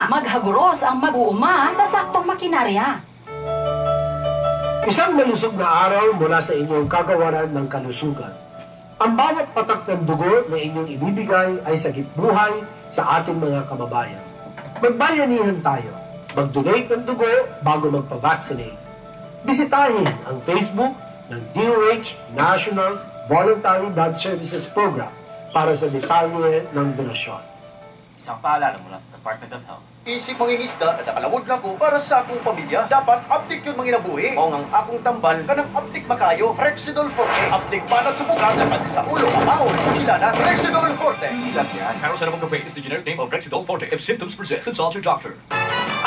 Maghaguros ang mag-uuma sa saktong makinarya. Isang malusog na araw mula sa inyong kagawaran ng kalusugan. Ang bawat patak ng dugo na inyong ibibigay ay sagip buhay sa ating mga kababayan. Magbayanihan tayo. Mag-donate ng dugo bago magpa-vaccinate. Bisitahin ang Facebook ng DOH National Voluntary Blood Services Program para sa detalye ng donasyon. Isang paalala mula sa Department of Health. Isip mangingisda na nakalamod na ko para sa akong pamilya. Dapat aptik yun manginabuhi. O ang akong tambal kanang aptik makayo. Rexidol Forte. Aptik banat subukan dapat sa ulo. Maon. Kilala. Rexidol Forte. Ilat yan. Paracetamol is the generic name of Rexidol Forte. If symptoms persist, consult your doctor.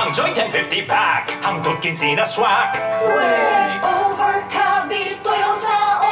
Ang Joy 1050 Pack. Hangtod kinsina swak. Way over kabitoy ang saon.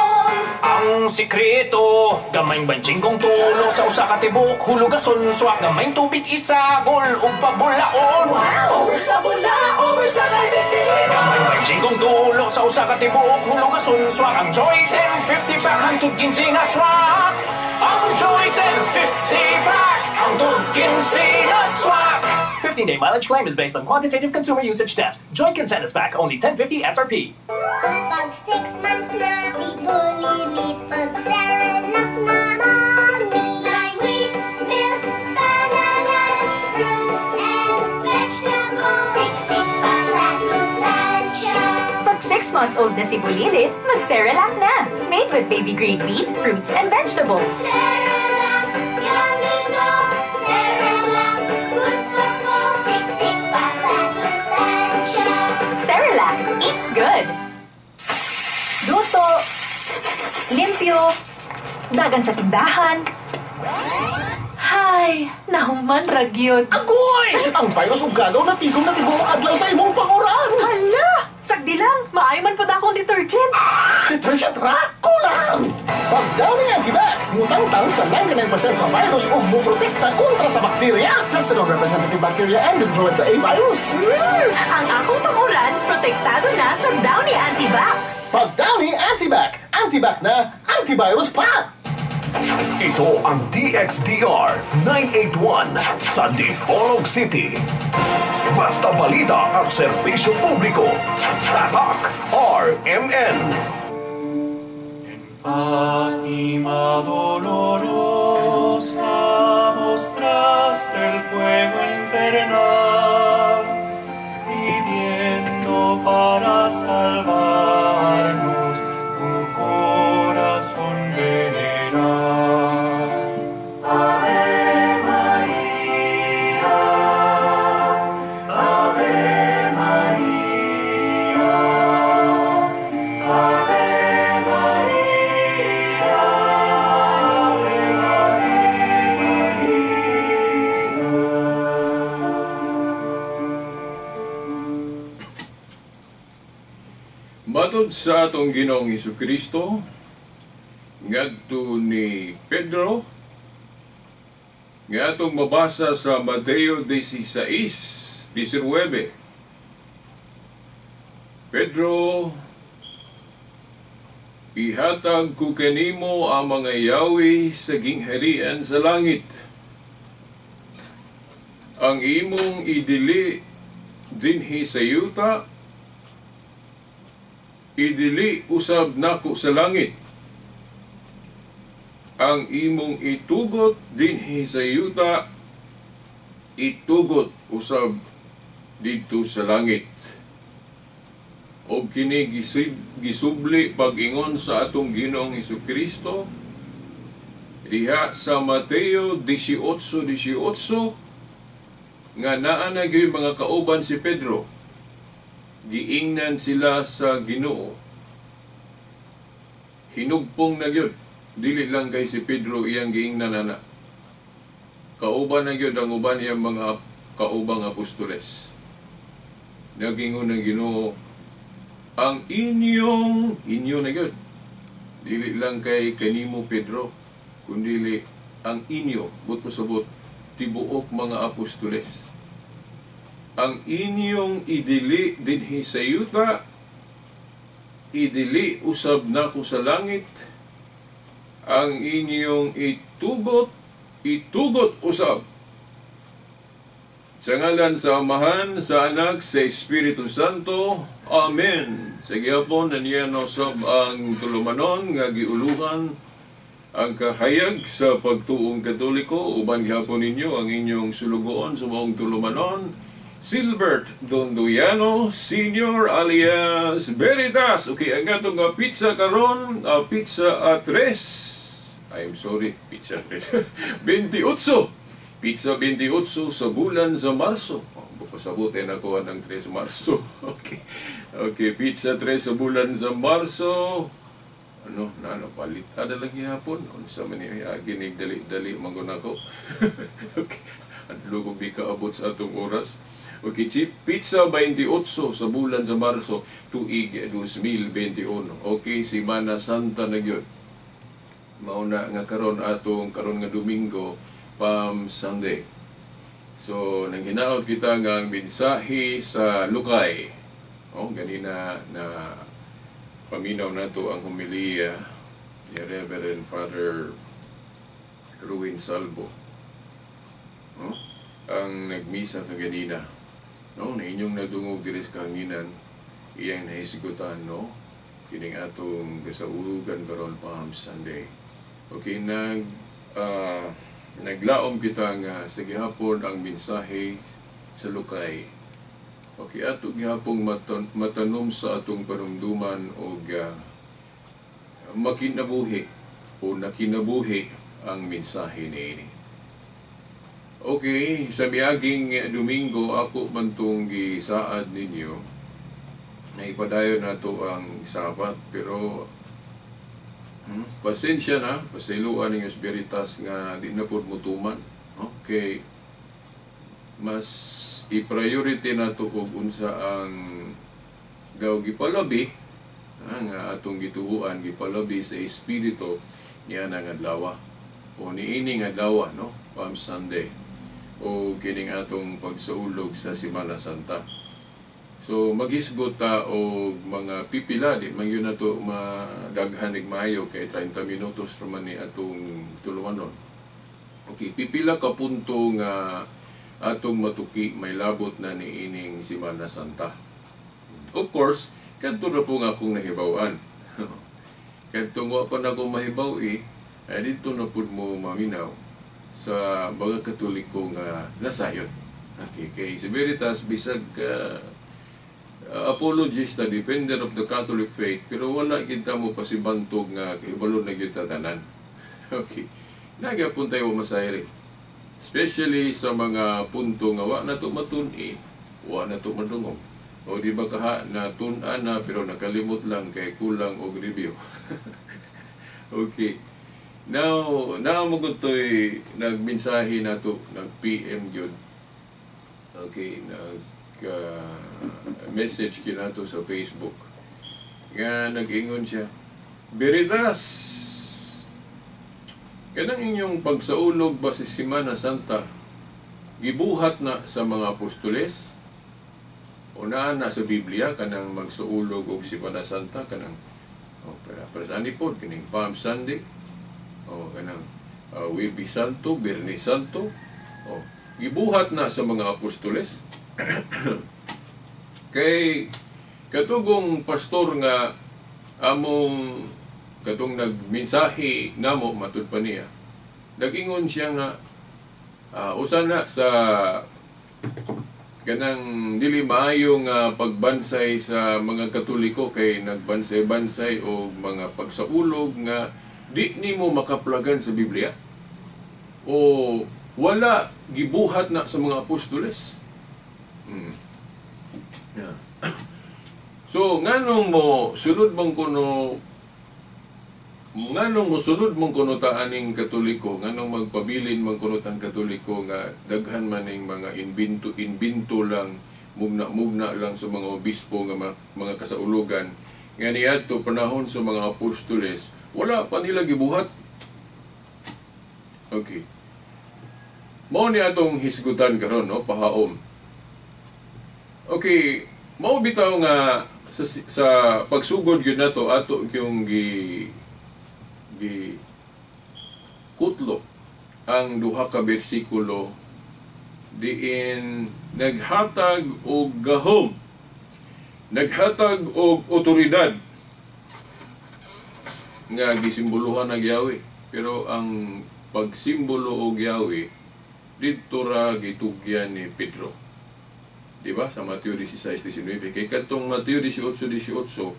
Ang sikreto, gamayng banching kong tulo sa usa ka tibok, hulugason swak, gamayng tubig isagol ug pabulaon. Wow! Over sa bula, over sa kaibigan. Gamayng banching kong tulo sa usa ka tibok, hulugason swak, ang Joy 1050 Pack hangtod kinsina swak. Ang Joy 1050 Pack hangtod kinsina swak. 15-day mileage claim is based on quantitative consumer usage test. Joy Consensus Pack, only $10.50 SRP. Pag 6 months na, si Bulilit. Pag Cerelac na, Mommy. My wheat, milk, bananas, fruits, and vegetables. Siksik pa sa sustansya. Pag 6 months old na si Bulilit, mag-Cerelac na. Made with baby-grade wheat, fruits, and vegetables. Cerelac, yummy go. Cerelac, gusto ko. Siksik pa sa sustansya. Cerelac, eats good. Luto, limpyo, dagan sa tindahan. Hay, nahuman ragyod. Agoy! Ang virus ug galaw na tigom adlaw sa imong panguran. Hala, sagdi lang, maayman pa na akong detergent. Detergent rako lang! Pagdami Antibac, mutang-tang sa 99% sa virus o muprotekta kontra sa bakterya. Tested on representative bacteria and influenza A virus. Ang akong panguran, protektado na sa Downy Antibac. Pagdami Antibac, Antibac na, antivirus pa! Ito ang DXDR 981 sa Dipolog City. Basta balita at serbisyo publiko. Tatak RMN. Fátima dolorosa, mostraste el fuego infernal, pidiendo para salvarnos un corazón veneral. Ave María, Ave María, Ave María, Ave María. Matod sa atong Ginoong Hesukristo, ngadto ni Pedro, nga atong mabasa sa Mateo 16:19. Pedro, ihatag ko kanimo ang mga yawi sa gingharian sa langit. Ang imong idili dinhi sa yuta, idili usab nako sa langit. Ang imong itugot dinhi sa yuta, itugot usab dito sa langit. O kini gisubli pag-ingon sa atong Ginoong Hesukristo diha sa Mateo 18:18 nga naa na gyud mga kauban si Pedro. Giingnan sila sa Ginoo. Hinugpong na gyud. Dili lang kay si Pedro iyang giingnan ana. Kauban na gyud ang uban iyang mga kaubang apostoles. Nagingon ng Ginoo, ang inyo na gyud. Dili lang kay kanimo Pedro, kundi ang inyo buto sabot tibuok mga apostoles. Ang inyong idili dinhi sa yuta, idili usab nako sa langit. Ang inyong itugot usab sa Sa ngalan sa Amahan, sa Anak, sa Espiritu Santo. Amen. Sa gihapon naniya sob ang tulumanon nga giuluhan ang kahayag sa pagtuong Katoliko. Uban gihapon ninyo ang inyong sulugoon sa maong tulumanon, Silbert Dondoyano Senior alias Veritas. Okay, ang atong pizza karon, pizza at tres. I'm sorry, pizza tres. 28. Pizza 28 sa bulan sa Marso. Bukasabutin ako ng 3 Marso. Okay. Okay, pizza 3 sa bulan sa Marso. Ano, palit. Ada lagi hapon. Unsa man niya ginig dali-dali manggon ako. Okay. Adlo ko di kaabot sa atong oras. Okay, pizza 28 sa bulan sa Marso, tuig 2021. Okay, Semana Santa na gyud. Mauna nga karon nga Domingo, Palm Sunday. So, nanghinaot kita nga ang mensahe sa Lukay. Ganina na paminaw na to ang homilia ni Reverend Father Ruin Salvo. Ang nagmisa kaganina. Na inyong nadungog diri sa kahanginan, iyang nahisigutan, kining atong gasaulugan karon Palm Sunday. Okay, naglaom kita nga sa gihapon ang mensahe sa Lukay. Okay, ato gihapong matanom sa atong panumduman o makinabuhi o nakinabuhi ang mensahe niini. Okay, sa miaging Domingo ako man tong gisaad ninyo na ipadayon nato ang Sabat, pero pasensya na, pasiluan ng Espiritas nga di na po mutuman. Okay, mas i-priority na ito kung unsa ang daw gipalabi, nga atong gituuan, gipalabi sa Espiritu niya ng adlaw, o niining adlaw, Palm Sunday, o kining atong pagsaulog sa Semana Santa. So, maghisgot ta o mga pipila, di man yun na ito madaghanig maayo kay 30 minutos naman ni atong tulumanon. Okay, pipila ka punto nga atong matuki may labot na ni ining Semana Santa. Of course, kadto na po nga akong nahibawan. Kadto nga pa na akong mahibaw dito na po mo maminaw sa mga Katoliko nga nasayon. Okay, kay si Veritas, bisag apologist na defender of the Catholic faith, pero wala kita mo pasibantog nga kahibalo na kita tanan. Okay. Nagyapon tayo masayri. Especially sa mga punto nga wa na to matun-i, wa na to madungog. O di ba kaha na tun-an na pero nakalimot lang kay kulang og review. Okay. Now magud toy nagmensahe nato, nag-PM gyud. Okay, message kinato sa Facebook nga nag-ingon siya, Veritas, kanang inyong pagsaulog ba sa Semana Santa gibuhat na sa mga apostoles o na sa Biblia kanang magsaulog og Semana Santa kanang para sa anipod kining Palm Sunday o kanang Wilby Santo, Berni Santo gibuhat na sa mga apostoles. Kay katugong pastor nga among katong nagmensahe namo matud pa niya, nagingon siya nga usa na sa kanang dili maayo nga pagbansay sa mga Katoliko kay nagbansay-bansay o mga pagsaulog nga di nimo makaplagan sa Biblia o wala gibuhat na sa mga apostoles. Yeah. So nganong mo sulod mong kuno ta aning Katoliko, nganong magpabilin man kuno tang Katoliko nga daghan man ning mga invento lang, mugna lang sa mga obispo nga mga kasaulugan nga niadto panahon sa mga apostoles wala pa nila gibuhat. Okay, mao ni atong hisgutan karon, pahaom. Okay, mao bitaw nga sa pagsugod yun nato ato yung kutlo ang duha ka bersikulo diin naghatag og gahom, naghatag og otoridad nga gisimbolohan ng Yahweh. Pero ang pagsimbolo og Yahweh dito ra gitugyan ni Pedro. Di ba? Sa Mateo 16:19. Kay katong Mateo 18:18,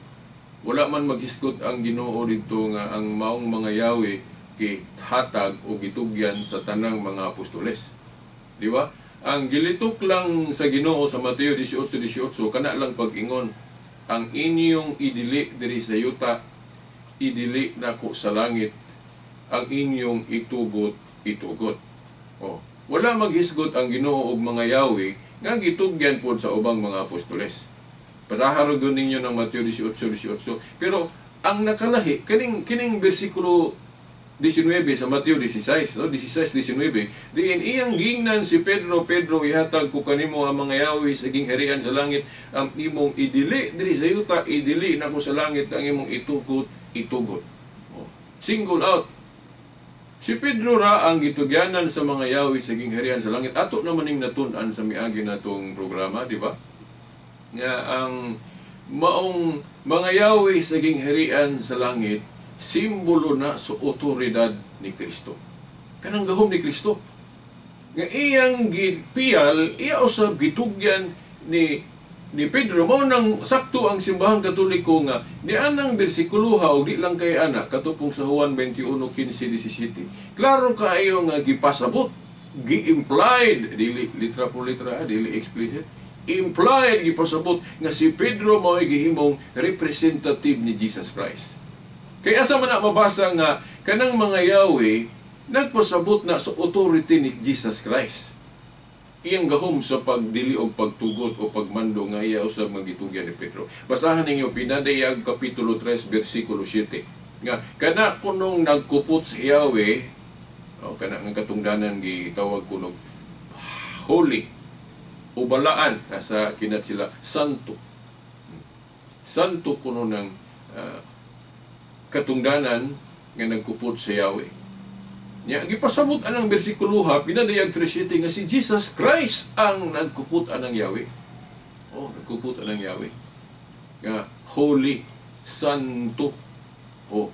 wala man maghisgot ang Ginoo dito nga ang maong mga Yahweh gihatag o gitugyan sa tanang mga apostoles. Di ba? Ang gilitok lang sa Ginoo sa Mateo 18:18 kana lang pag-ingon, ang inyong idili diri sa yuta, idili nako sa langit, ang inyong itugot, itugot. Oh, wala maghisgot ang Ginoo og mga Yahweh nga gitugyan pod sa ubang mga apostoles. Pasaharo gyud ninyo ng Mateo 18:18. Pero ang nakalahi kining bersikulo 19 sa Mateo 16, no? 16:19, diin iyang gingnan si Pedro, Pedro, ihatag ko kanimo ang mga Yahweh sa gingharian sa langit, ang imong idili diri sa yuta, idili nako sa langit, ang imong itugot, itugot. Oh. Single out. Si Pedro ra ang gitugyanan sa mga Yahweh sa gingharian sa langit. Ato naman ning natun-an sa miagi natong programa, di ba? Nga ang maong mga Yahweh sa gingharian sa langit simbolo na sa otoridad ni Kristo. Kanang gahom ni Kristo. Nga iyang gipiyal, iya usab gitugyan ni Pedro. Mao nang sakto ang simbahan Katoliko nga ni anang bersikulo o di lang kay ana katupong sa Juan 21:15-17. Klaro kaayo nga gipasabot, gi-implied, dili litra por litra, dili explicit. Implied gipasabot nga si Pedro mao gihimong representative ni Jesus Christ. Kaya asa man na mabasa nga kanang mga Yahweh nagpasabot na sa authority ni Jesus Christ. Iyang gahom sa pagdili o pagtugot o pagmando nga iya usab magitugyan ni Pedro. Basahan ninyo Pinadayag kapitulo 3 bersikulo 7. Nga kana kunong nagkupot sa Yahweh, o kana nga katungdanan gitawag kunog holy o balaan sa kinat sila santo. Santo kuno ng katungdanan nga nagkupot sa Yahweh. Nya gipasabot anang bersikulo ha Pinadayag 3:7 nga si Jesus Christ ang nagkupot anang Yahweh. Oh, nagkupot anang Yahweh. Nga holy, santo. Oh.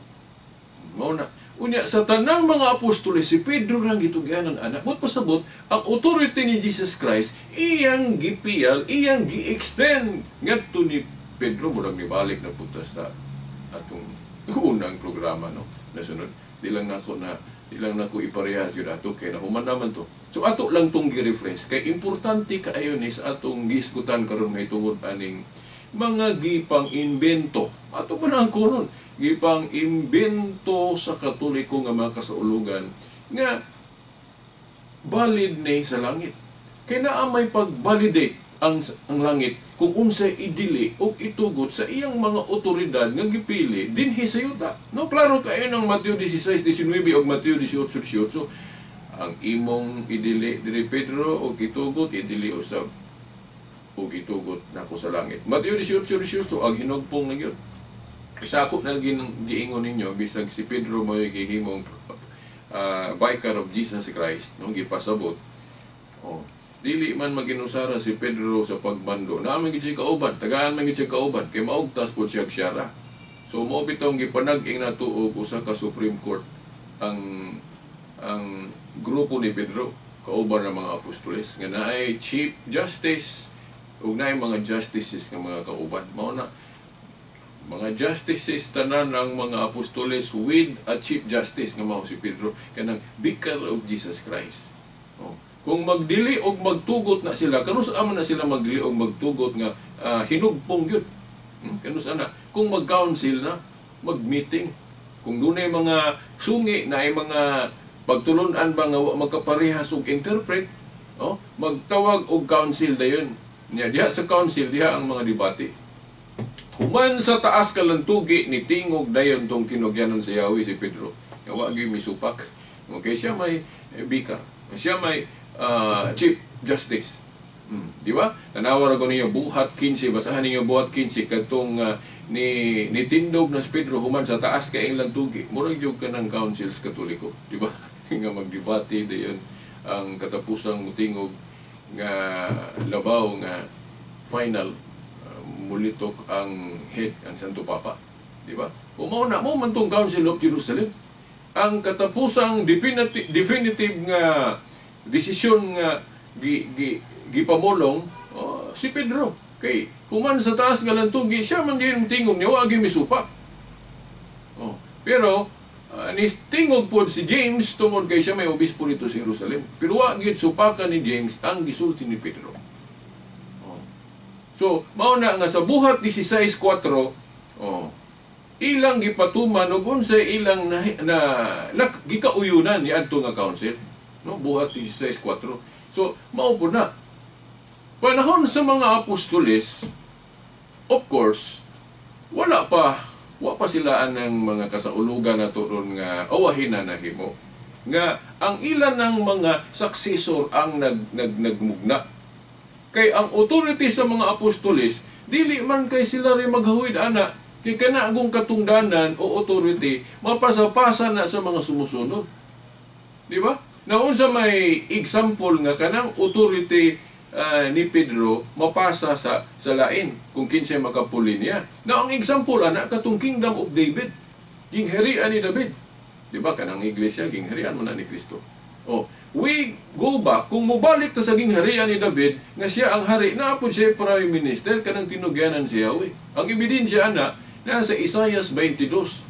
Mao na unya sa tanang mga apostoles si Pedro rang gitugyanan ana. But pasabot ang authority ni Jesus Christ iyang gipiyal, iyang gi-extend ngadto ni Pedro murag nibalik na putas sa atong unang programa, no? Nasunod. Di lang nako iparehas yun ato kay nahuman naman to. So ato lang tong gi-refresh kay importante kaayo ni sa atong giskutan karon may tungod aning mga gipang imbento. Ato ba na ang kunon? Gipang imbento sa Katoliko nga mga kasaulugan nga valid ni sa langit. Kay naa may pag-validate ang langit kung unsay idili o itugot sa iyang mga otoridad nga gipili dinhi sa yuta. No, klaro kayo ng Mateo 16:19 o Mateo 18:18. Ang imong idili diri Pedro o itugot, idili usab o itugot nako sa langit. Mateo 18:18 ang hinugpong na gyud. Isakop na giingon ninyo bisag si Pedro mo gihimong vicar of Jesus Christ, no, gipasabot. Oh, dili man maginusara si Pedro sa pagmando. Naamang gid siya kauban, tagaan man gid siya kauban kay maugtas pod siya siyara. So mao bitong gipanag-ing nato og usa ka Supreme Court ang grupo ni Pedro kauban ng mga apostoles nga naay Chief Justice ug naay mga justices nga mga kauban. Mao na mga justices tanan ang mga apostoles with a Chief Justice nga mao si Pedro kanang Vicar of Jesus Christ. Oh. Kung magdili og magtugot na sila, kanus man na sila magdili og magtugot nga hinugpong gyud. Kanus ana, kung mag-council na, mag-meeting, kung dunay mga sungi na ay mga pagtulon-an ba nga magkaparehas og interpret, oh, magtawag og council dayon. Nya diha sa council diha ang mga debate. Human sa taas kalantugi ni tingog dayon tong kinugyanan sa Yahweh si Pedro. Nga wa gyud misupak. Okay, siya may bika. Siya may Chief Justice. Di ba? Tanawa ra ko ninyo buhat 15, basahan ninyo buhat 15 kadtong ni tindog na si Pedro human sa taas kay ilang tugi. Murag yung kanang councils Katoliko, di ba? Nga magdebate dayon ang katapusang mutingog nga labaw nga final mulitok ang head ang Santo Papa, di ba? O mao man tong Council of Jerusalem ang katapusang definitive nga desisyon nga gipamulong si Pedro kay human sa taas nga lantugi siya man gyud tingog niya wa gyud misupa. Pero ni tingog pod si James tungod kay siya may obispo nito sa Jerusalem. Pero wa gyud supakan ni James ang gisulti ni Pedro. So mao na nga sa buhat 16:4 ilang gipatuman ug unsay ilang na gikauyunan ni adto nga council, no, buhat 16:4. So mao po na panahon sa mga apostoles, of course wa pa sila ng mga kasaulugan na turon nga awahin na nahimo nga ang ilan ng mga successor ang nagmugna kay ang authority sa mga apostoles dili man kay sila rin maghahuid ana kay kana agong katungdanan o authority mapasa-pasa na sa mga sumusunod, di ba? Naun sa may example nga kanang authority ni Pedro mapasa sa lain kung kinsay makapuli niya. Na ang example ana katong Kingdom of David, gingharian ni David. Di ba kanang iglesia gingharian man ni Kristo. We go back kung mobalik ta sa gingharian ni David nga siya ang hari na pud siya prime minister kanang tinugyanan si Yahweh. Ang ebidensya ana nasa Isaiah 22:21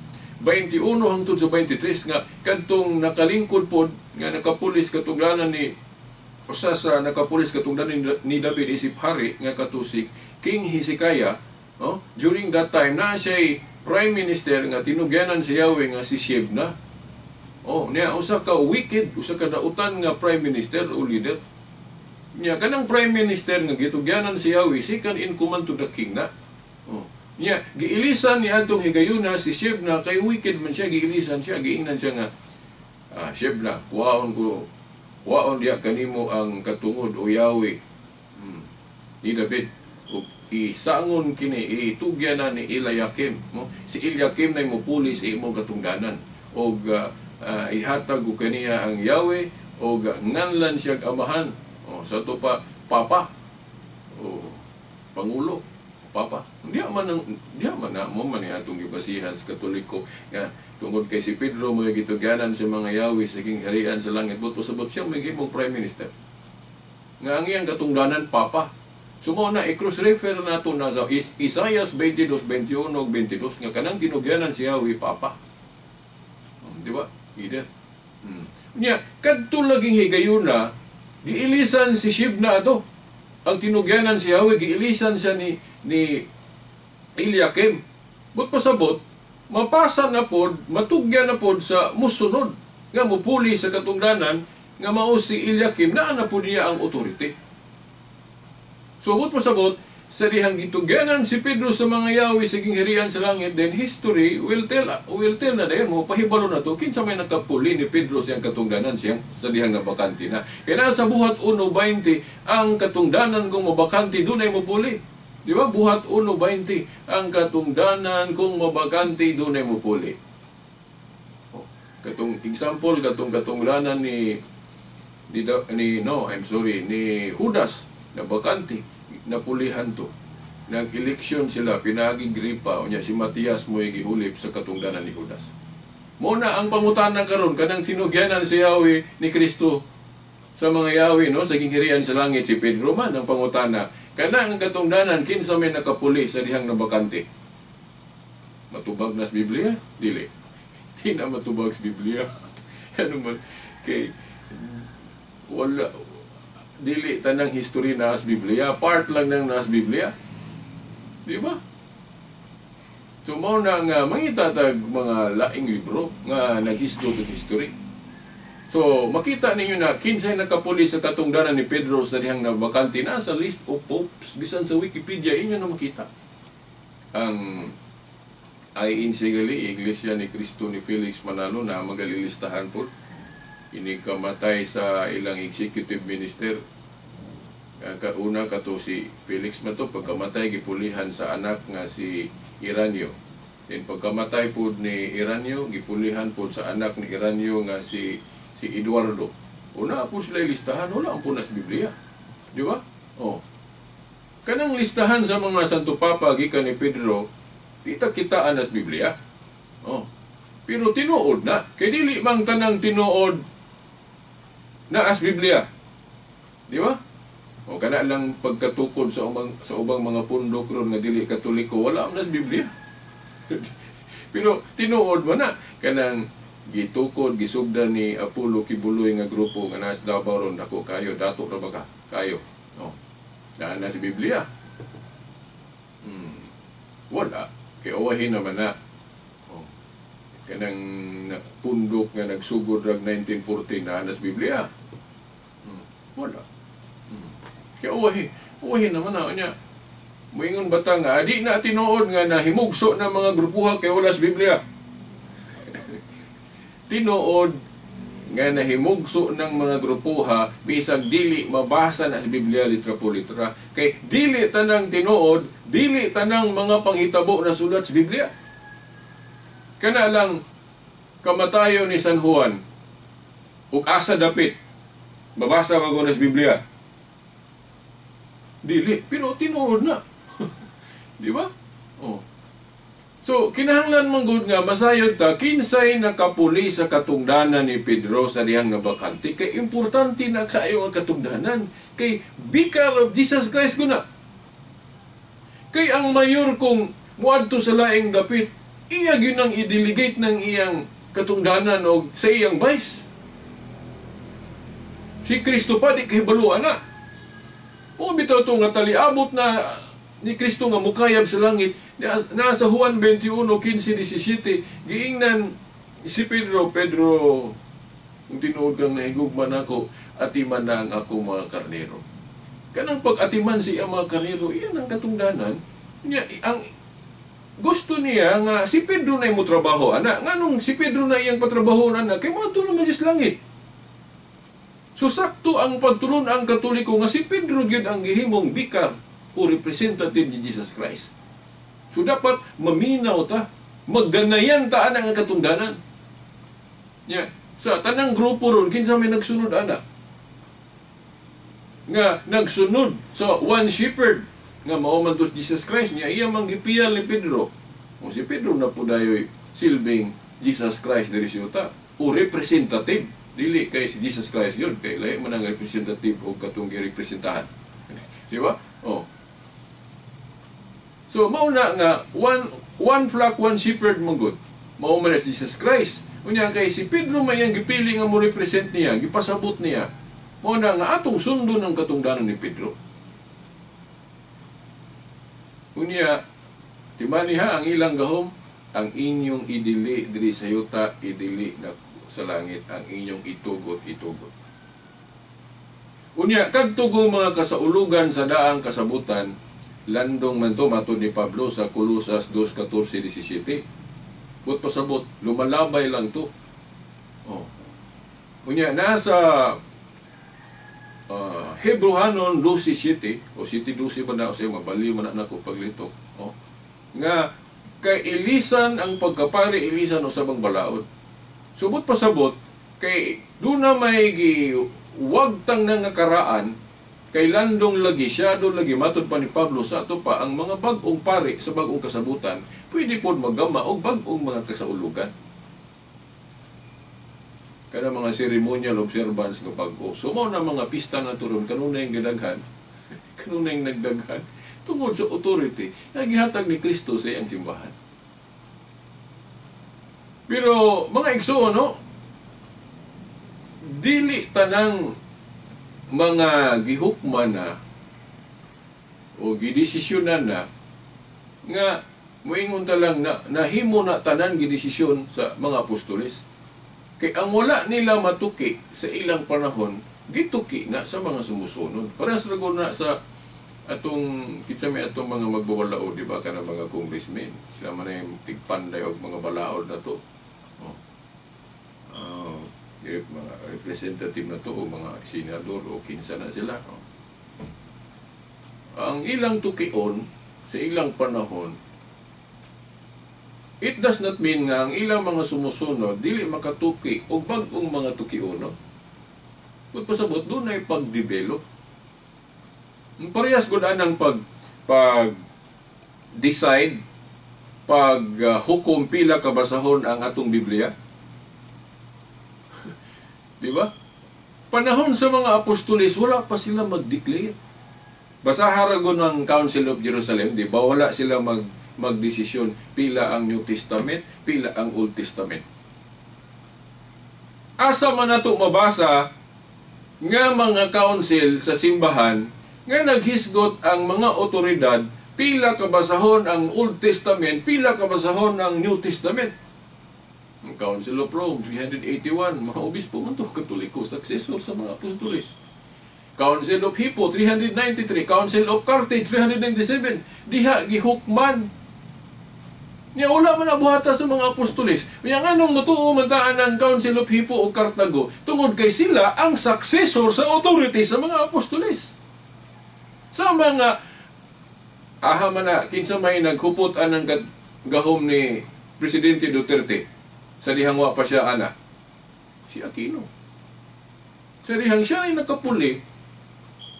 hangtod sa 23 nga kadtong nakalingkod pod nga nakapulis katunglanan ni usa sa nakapulis katungdanan ni David isip hari nga katusik King Hezekiah, during that time na siya prime minister nga tinugyanan si Yahweh nga si Shebna. Niya usa ka wicked, usa ka dautan nga prime minister o leader. Niya kanang prime minister nga gitugyanan si Yahweh second in command to the king na. Niya giilisan ni adtong higayuna si Shebna kay wicked man siya, giilisan siya, giingnan siya nga Shebna, kuwaon diya kanimo ang katungod o Yahweh ni David o isangon kini itugyanan ni Eliakim, si Eliakim na mupuli sa imong katungdanan o ihatag ko kaniya ang Yahweh o nganlan siya amahan sa to pa papa o pangulo papa diya man na mo man atong gibasihan sa Katoliko nga tungod kay si Pedro mo gitugyanan sa mga Yahweh sa gingharian sa langit but pasabot siya may gihimong prime minister nga ang iyang katungdanan papa. So mo na i-cross-refer nato na sa Isaiah 22:21 ug 22 nga kanang tinugyanan si Yahweh papa. Di ba? Ida. Nya kadto laging higayuna giilisan si Shebna ato. Ang tinugyanan si Yahweh giilisan siya ni Eliakim. But pasabot mapasa na pod, matugyan na pod sa musunod nga mupuli sa katungdanan nga mao si Eliakim na po niya ang authority. So but pasabot sa dihang gitugyanan si Pedro sa mga Yahweh sa gingharian sa langit, then history will tell na dayon mo pahibalo na to kinsa may nakapuli ni Pedro siyang katungdanan siyang sa dihang nabakanti na. Kaya sa buhat 1:20 ang katungdanan kung mabakanti dunay mupuli. Di ba? Buhat 1:20 ang katungdanan kung mabakanti dunay mupuli. Katong example katong katungdanan ni Judas na bakanti napulihan to. Nag-eleksyon sila, pinagigripa, o niya si Matias mo gihulip sa katungdanan ni Judas. Muna ang pangutana karon kanang tinugyanan si Yahweh ni Kristo sa mga Yahweh, no, sa gingharian sa langit si Pedro man ang pangutana. Kanang katungdanan kinsa may nakapuli sa dihang nabakante. Matubag na sa Biblia? Dili. Di na matubag sa Biblia. Ano man kay wala dili tanang history na sa Biblia, part lang nang nas Biblia. Di ba? So mao na nga mangitatag mga laing libro nga nag-history. So makita ninyo na kinsay nakapuli sa katungdanan ni Pedro sa dihang nabakante na sa list of popes bisan sa Wikipedia inyo na makita. Ang Iglesia ni Cristo ni Felix Manalo na magalilistahan po. Ini kamatay sa ilang executive minister. Kauna kato si Felix Mato, pagkamatay gipulihan sa anak nga si Iranio. Then pagkamatay po ni Iranio, gipulihan po sa anak ni Iranio nga si Eduardo. Una po sila listahan, wala ang punas Biblia. Di ba? Oh. Kanang listahan sa mga Santo Papa gikan ni Pedro, kita-kitaan as Biblia. Oh. Pero tinuod na. Kay dili mang tanang tinuod na as Biblia. Di ba? O kana lang pagkatukod sa ubang mga pundok ron nga dili Katoliko, wala man as Biblia. Pero tinuod man na kanang gitukod gisugdan ni Apollo Kibuloy nga grupo nga nas Davao ron, dako kayo, dato ra ba ka kayo. No. Daan na si Biblia. Wala. Kaya awahin naman na. Oh. Kanang pundok nga nagsugod rag 1914 na anas Biblia. Wala. Kaya awahin naman na. Anya, moingon bata nga, di na tinuod nga na himugso na mga grupuha kay wala sa Biblia. Tinuod nga nahimugso ng mga grupuha bisag dili mabasa na sa Biblia litra po litra, kay dili tanang tinuod, dili tanang mga panghitabo na sulat sa Biblia. Kana lang kamatayo ni San Juan ug asa dapit mabasa ba sa Biblia? Dili, pero tinuod na. Di ba? Oh. So, kinahanglan manggod nga masayod ta kinsay nakapuli sa katungdanan ni Pedro sa dihang nga bakante, kay importante na kayo ang katungdanan, kay Vicar of Jesus Christ guna. Kay ang mayor kung muadto sa laing dapit, iya gyud ang i-delegate ng iyang katungdanan o sa iyang vice. Si Kristo pa di kahibaluan na. O bitaw to nga taliabot na ni Kristo nga mukayab sa langit, nasa Juan 21:15-17, giingnan si Pedro, kung tinuod kang nahigugman ako, atiman na ang ako mga karnero. Kanang pag-atiman siya mga karnero, iyan ang katungdanan niya. Ang gusto niya nga si Pedro na yung trabaho, anak. Nganong si Pedro na iyang patrabaho, anak, kay mga tulong na sa langit. So sakto ang pagtulon ang Katoliko nga si Pedro gyud ang gihimong bikar o representative ni Jesus Christ. So dapat maminaw ta, magganayan ta ang katungdanan. Yeah. Sa tanang grupo ron kinsa may nagsunod ana. Nga nagsunod sa one shepherd nga mao man to Jesus Christ niya, iya manggipiyal ni Pedro. O si Pedro na pudayoy silbing Jesus Christ diri siya o representative. Dili kay si Jesus Christ yun, kay lahi man ang representative o katong girepresentahan. Di ba? Oh. So, mao na nga, one flock, one shepherd mong mao man si Jesus Christ. Unya kay si Pedro may ang gipili nga mo represent niya, gipasabot niya. Mao na nga atong sundo ng katungdanan ni Pedro. Unya, timaniha ang ilang gahom, ang inyong idili diri sa yuta, idili na sa langit, ang inyong itugot. Unya, kadtugong mga kasaulugan sa daang kasabutan, landong man to matod ni Pablo sa Colosas 2:14-17. But pasabot, lumalabay lang to. Oh. Unya, nasa Hebrehanon 12:7 o 7:12 ba na siya, mabaliw man na ako paglito. Oh. Nga, kay ilisan ang pagkapari, ilisan o sabang balaod. Subot pasabot, kay doon na may wagtang na nakaraan, kay landong lagi, siyado lagi, matod pa ni Pablo sa ato pa, ang mga bagong pari sa bagong kasabutan, pwede po magama o bagong mga kasaulugan. Kada mga ceremonial observance ng pag-o. So, mga na mga pista na turon, kanuna yung gidaghan, kanuna yung nagdaghan, tungod sa authority, nagihatag ni Kristo sa iyang simbahan. Pero, mga igsoon, no? Dili tanang mga gihukman na o gidesisyonan na nga moingon ta lang na nahimo na tanan gidesisyon sa mga apostoles. Kay ang wala nila matuki sa ilang panahon, gituki na sa mga sumusunod. Para sa na sa atong kitsa may atong mga magbawalaod, di ba, kana mga congressmen. Sila man ay tigpanday og mga balaod na to. Mga representative na to o mga senador o kinsa na sila. Ang ilang tukion sa ilang panahon, it does not mean nga ang ilang mga sumusunod dili makatuki o bagong mga tukion. Kung pasabot, doon ay pag-develop. Parehas gud anang decide hukom pila kabasahon ang atong Biblia. Di ba? Panahon sa mga apostoles, wala pa sila mag-declare. Basaharagon ng Council of Jerusalem, di ba? Wala sila magdesisyon pila ang New Testament, pila ang Old Testament. Asa man nato mabasa nga mga council sa simbahan nga naghisgot ang mga otoridad pila kabasahon ang Old Testament, pila kabasahon ang New Testament. Ang Council of Rome, 381, mga obispo man to, Katoliko, successor sa mga apostoles. Council of Hippo, 393, Council of Carthage, 397, diha gihukman. Niya wala man nabuhata sa mga apostoles. Kaya nga nung mutuo mantaan ng Council of Hippo o Carthago, tungod kay sila ang successor sa authority sa mga apostoles. Sa mga mana, kinsa may naghuputan ng gahom ni Presidente Duterte, sa dihang wa pa siya anak, si Aquino. Sa dihang siya ay nakapuli,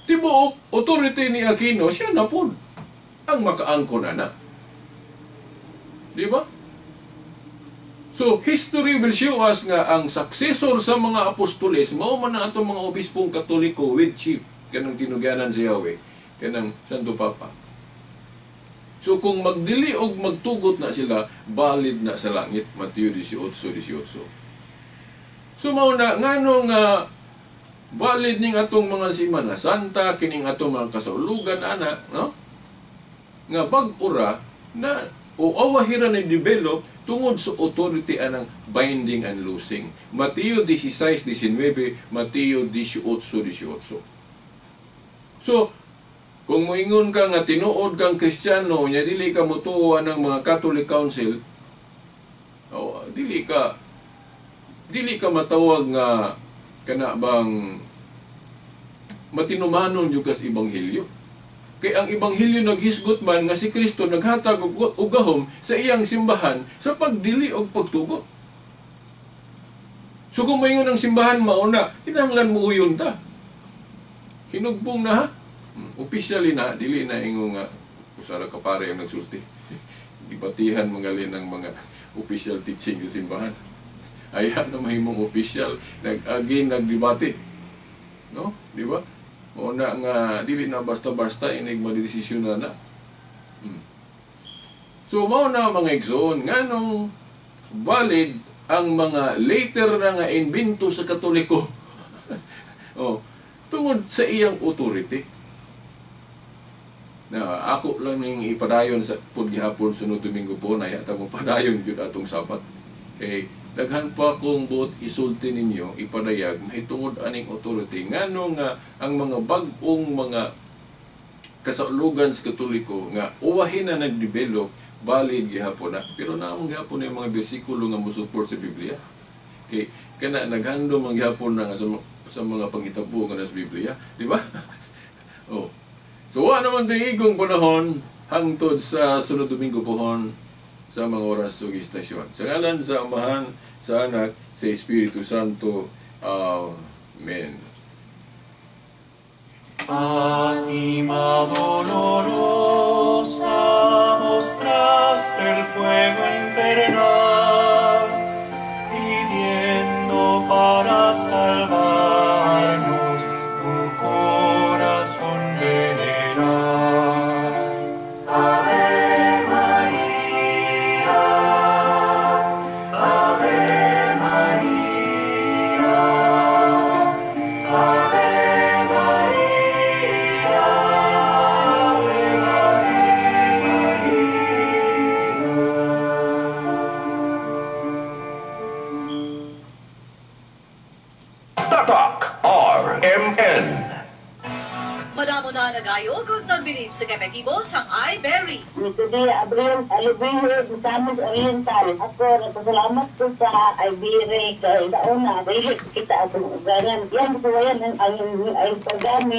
tibuok authority ni Aquino, siya na po ang makaangkon anak. Di ba? So, history will show us nga ang successor sa mga apostoles, mao man na atong mga obispong Katoliko with chief, kanang tinugyanan si Yahweh, kanang Santo Papa. So kung magdili o magtugot na sila, valid na sa langit. Mateo 18:18. So mauna, nganong valid ning atong mga Semana Santa, kining atong mga kasaulugan, ana, no? Nga pag-ura na o awahira na develop tungod sa authority anang binding and loosing. Mateo 16:19, Mateo 18:18. So, kung moingon ka nga tinuod kang Kristiyano, nya dili ka motuoan ng mga Catholic Council, dili ka matawag nga kana bang matinumanon yung kas Ebanghelyo. Kay ang Ebanghelyo naghisgot man nga si Kristo naghatag og gahom sa iyang simbahan sa pagdili og pagtugot. So kung moingon ang simbahan mauna, kinahanglan mo uyon ta. Hinugbong na ha? Officially na, dili na ingo nga usara ka pare ang nagsulti. Dibatihan mangalin ng mga official teaching sa simbahan. Ayan na mahimong official, nagdebate. No? Di ba? Una nga, dili na basta-basta, inig madidesisyon na. So, mao na mga igsoon, nga nung valid ang mga later na nga invento sa Katoliko. Tungod sa iyang authority. Na ako lang ning ipadayon sa gihapon sunod Domingo po na yata mo padayon gyud atong Sabat. Kay daghan pa akong buot isulti ninyo ipadayag mahitungod aning authority nganong nga ang mga bag-ong mga kasaulugan sa Katoliko nga uwahin na nagdevelop valid gihapon na pero naamong gihapon yung mga bersikulo nga mosupport sa Biblia. Kay kana naghando man gihapon na nga sa mga panghitabo nga sa Biblia, di ba? So, wala naman igong panahon hangtod sa sunod Domingo pohon sa mga oras o istasyon. Sa ngalan sa Amahan, sa Anak, sa Espiritu Santo. Amen. A ti, Madre dolorosa, mostraste el fuego infernal, pidiendo para salvarnos tu corazón veneral. Ave María, Ave María, Ave María, Ave Tatak RMN. Madamo na nagayog ug nagbilib sa Kapetibo sang iBerry. Today, Abril, Alubrio, Misamis Oriental. Ako, nagpasalamat ko sa iBerry kay Dauna. Dahil kita atong uganan. Yan, so yan ang paggamit.